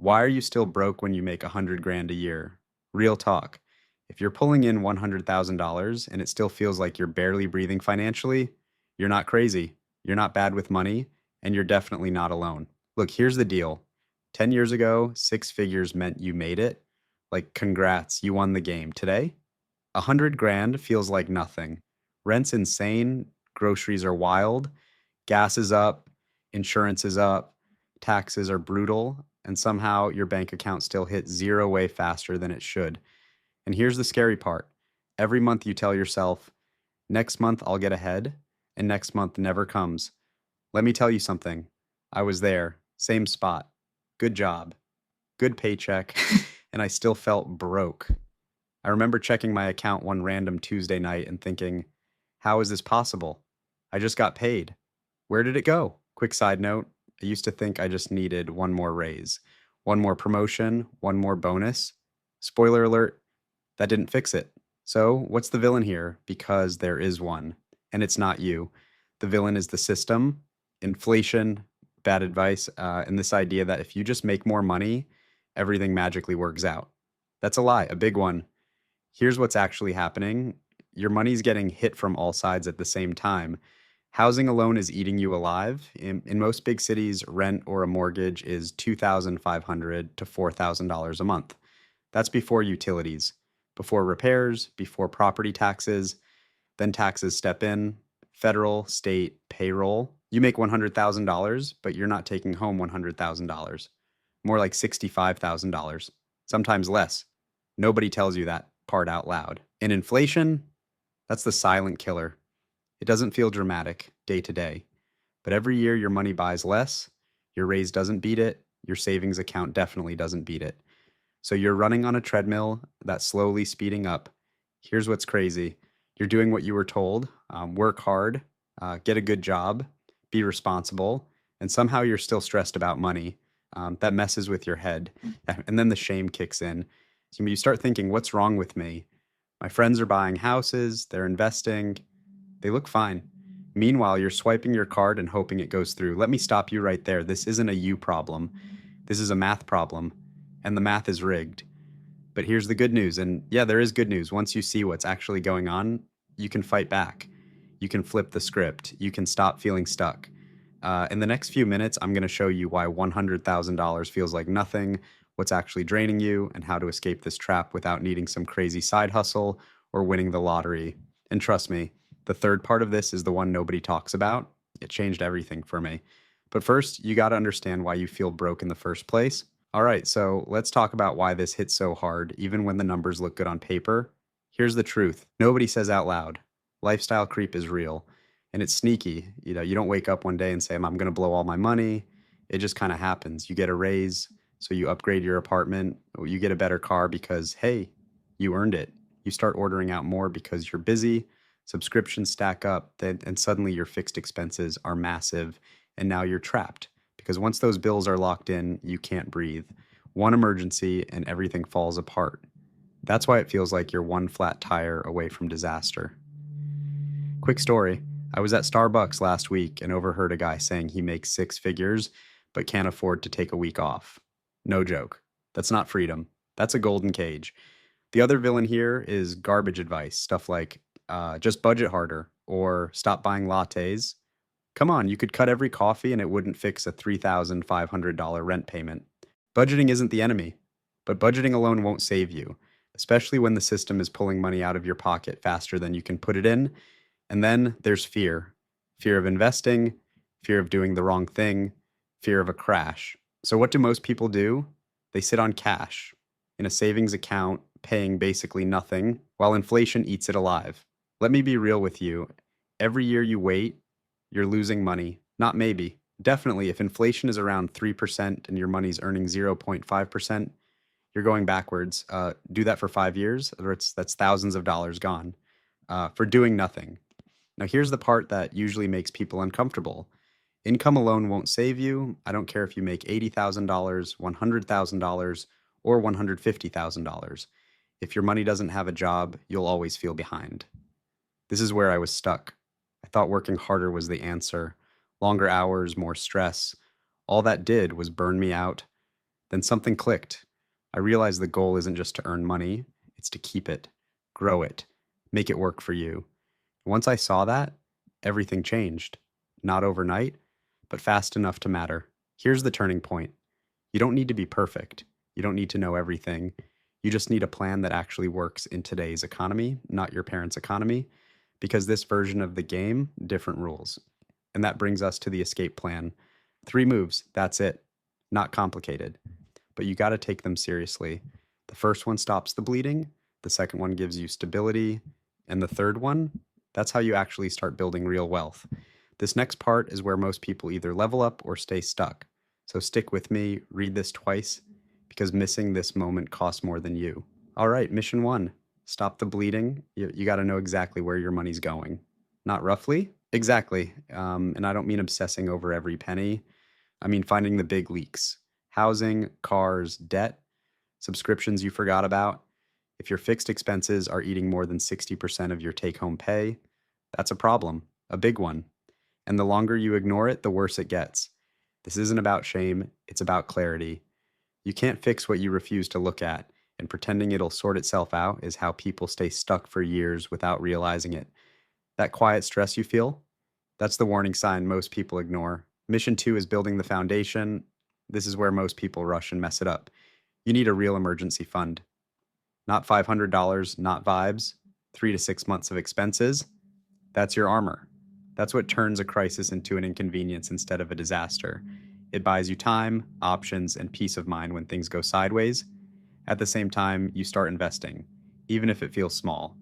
Why are you still broke when you make 100 grand a year? Real talk. If you're pulling in $100,000 and it still feels like you're barely breathing financially, you're not crazy. You're not bad with money, and you're definitely not alone. Look, here's the deal. 10 years ago, six figures meant you made it. Like, congrats, you won the game. Today, 100 grand feels like nothing. Rent's insane, groceries are wild, gas is up, insurance is up, taxes are brutal, and somehow your bank account still hits zero way faster than it should. And here's the scary part. Every month you tell yourself, next month I'll get ahead, and next month never comes. Let me tell you something. I was there, same spot, good job, good paycheck, and I still felt broke. I remember checking my account one random Tuesday night and thinking, how is this possible? I just got paid. Where did it go? Quick side note, I used to think I just needed one more raise, one more promotion, one more bonus. Spoiler alert, that didn't fix it. So, what's the villain here? Because there is one, and it's not you. The villain is the system, inflation, bad advice, and this idea that if you just make more money, everything magically works out. That's a lie, a big one. Here's what's actually happening. Your money's getting hit from all sides at the same time. Housing alone is eating you alive. In most big cities, rent or a mortgage is $2,500 to $4,000 a month. That's before utilities, before repairs, before property taxes. Then taxes step in, federal, state, payroll. You make $100,000, but you're not taking home $100,000. More like $65,000, sometimes less. Nobody tells you that part out loud. And inflation, that's the silent killer. It doesn't feel dramatic day to day, but every year your money buys less, your raise doesn't beat it, your savings account definitely doesn't beat it. So you're running on a treadmill that's slowly speeding up. Here's what's crazy. You're doing what you were told, work hard, get a good job, be responsible, and somehow you're still stressed about money. That messes with your head. And then the shame kicks in. So you start thinking, what's wrong with me? My friends are buying houses, they're investing, they look fine. Meanwhile, you're swiping your card and hoping it goes through. Let me stop you right there. This isn't a you problem. This is a math problem, and the math is rigged. But here's the good news. And yeah, there is good news. Once you see what's actually going on, you can fight back. You can flip the script. You can stop feeling stuck. In the next few minutes, I'm going to show you why $100,000 feels like nothing, what's actually draining you, and how to escape this trap without needing some crazy side hustle or winning the lottery. And trust me, the third part of this is the one nobody talks about. It changed everything for me. But first, you got to understand why you feel broke in the first place. All right, so let's talk about why this hits so hard, even when the numbers look good on paper. Here's the truth. Nobody says out loud. Lifestyle creep is real, and it's sneaky. You don't wake up one day and say, I'm going to blow all my money. It just kind of happens. You get a raise, so you upgrade your apartment, or you get a better car because, hey, you earned it. You start ordering out more because you're busy, subscriptions stack up, and suddenly your fixed expenses are massive, and now you're trapped. Because once those bills are locked in, you can't breathe. One emergency and everything falls apart. That's why it feels like you're one flat tire away from disaster. Quick story. I was at Starbucks last week and overheard a guy saying he makes six figures but can't afford to take a week off. No joke. That's not freedom. That's a golden cage. The other villain here is garbage advice, stuff like just budget harder or stop buying lattes. Come on, you could cut every coffee and it wouldn't fix a $3,500 rent payment. Budgeting isn't the enemy, but budgeting alone won't save you, especially when the system is pulling money out of your pocket faster than you can put it in. And then there's fear. Fear of investing, fear of doing the wrong thing, fear of a crash. So what do most people do? They sit on cash in a savings account, paying basically nothing, while inflation eats it alive. Let me be real with you. Every year you wait, you're losing money. Not maybe. Definitely, if inflation is around 3% and your money's earning 0.5%, you're going backwards. Do that for 5 years, or that's thousands of dollars gone for doing nothing. Now, here's the part that usually makes people uncomfortable. Income alone won't save you. I don't care if you make $80,000, $100,000, or $150,000. If your money doesn't have a job, you'll always feel behind. This is where I was stuck. I thought working harder was the answer. Longer hours, more stress. All that did was burn me out. Then something clicked. I realized the goal isn't just to earn money, it's to keep it, grow it, make it work for you. Once I saw that, everything changed. Not overnight, but fast enough to matter. Here's the turning point. You don't need to be perfect. You don't need to know everything. You just need a plan that actually works in today's economy, not your parents' economy, because this version of the game, different rules. And that brings us to the escape plan. 3 moves, that's it. Not complicated, but you got to take them seriously. The first one stops the bleeding, the second one gives you stability, and the third one, that's how you actually start building real wealth. This next part is where most people either level up or stay stuck. So stick with me, read this twice, because missing this moment costs more than you. All right, mission 1, stop the bleeding. You got to know exactly where your money's going. Not roughly? Exactly. And I don't mean obsessing over every penny. I mean finding the big leaks. Housing, cars, debt, subscriptions you forgot about. If your fixed expenses are eating more than 60% of your take-home pay, that's a problem, a big one. And the longer you ignore it, the worse it gets. This isn't about shame, it's about clarity. You can't fix what you refuse to look at, and pretending it'll sort itself out is how people stay stuck for years without realizing it. That quiet stress you feel, that's the warning sign most people ignore. Mission 2 is building the foundation. This is where most people rush and mess it up. You need a real emergency fund. Not $500, not vibes, 3 to 6 months of expenses. That's your armor. That's what turns a crisis into an inconvenience instead of a disaster. It buys you time, options, and peace of mind when things go sideways. At the same time, you start investing, even if it feels small,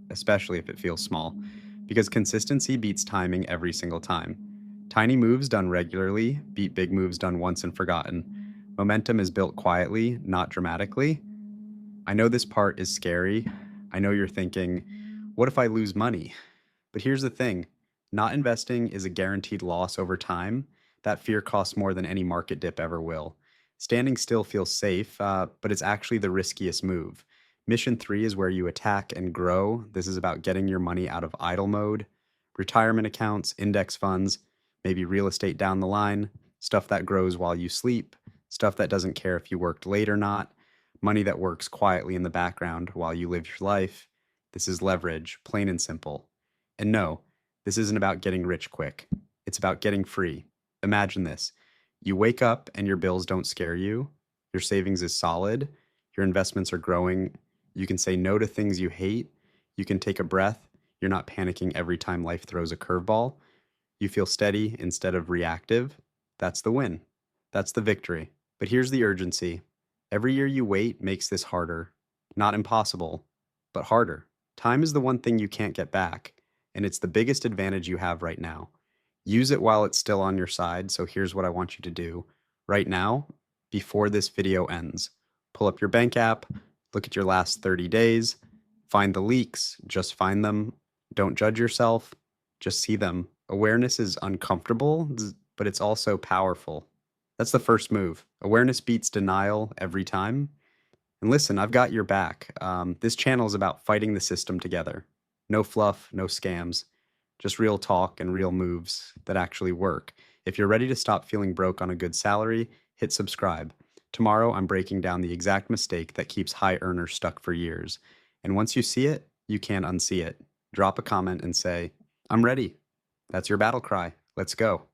especially if it feels small, because consistency beats timing every single time. Tiny moves done regularly beat big moves done once and forgotten. Momentum is built quietly, not dramatically. I know this part is scary. I know you're thinking, what if I lose money? But here's the thing, not investing is a guaranteed loss over time. That fear costs more than any market dip ever will. Standing still feels safe, but it's actually the riskiest move. Mission 3 is where you attack and grow. This is about getting your money out of idle mode. Retirement accounts, index funds, maybe real estate down the line, stuff that grows while you sleep, stuff that doesn't care if you worked late or not, money that works quietly in the background while you live your life. This is leverage, plain and simple. And no, this isn't about getting rich quick. It's about getting free. Imagine this. You wake up and your bills don't scare you. Your savings is solid. Your investments are growing. You can say no to things you hate. You can take a breath. You're not panicking every time life throws a curveball. You feel steady instead of reactive. That's the win. That's the victory. But here's the urgency. Every year you wait makes this harder. Not impossible, but harder. Time is the one thing you can't get back, and it's the biggest advantage you have right now. Use it while it's still on your side, so here's what I want you to do. Right now, before this video ends, pull up your bank app, look at your last 30 days, find the leaks, just find them. Don't judge yourself, just see them. Awareness is uncomfortable, but it's also powerful. That's the first move. Awareness beats denial every time. And listen, I've got your back. This channel is about fighting the system together. No fluff, no scams, just real talk and real moves that actually work. If you're ready to stop feeling broke on a good salary, hit subscribe. Tomorrow, I'm breaking down the exact mistake that keeps high earners stuck for years. And once you see it, you can't unsee it. Drop a comment and say, I'm ready. That's your battle cry. Let's go.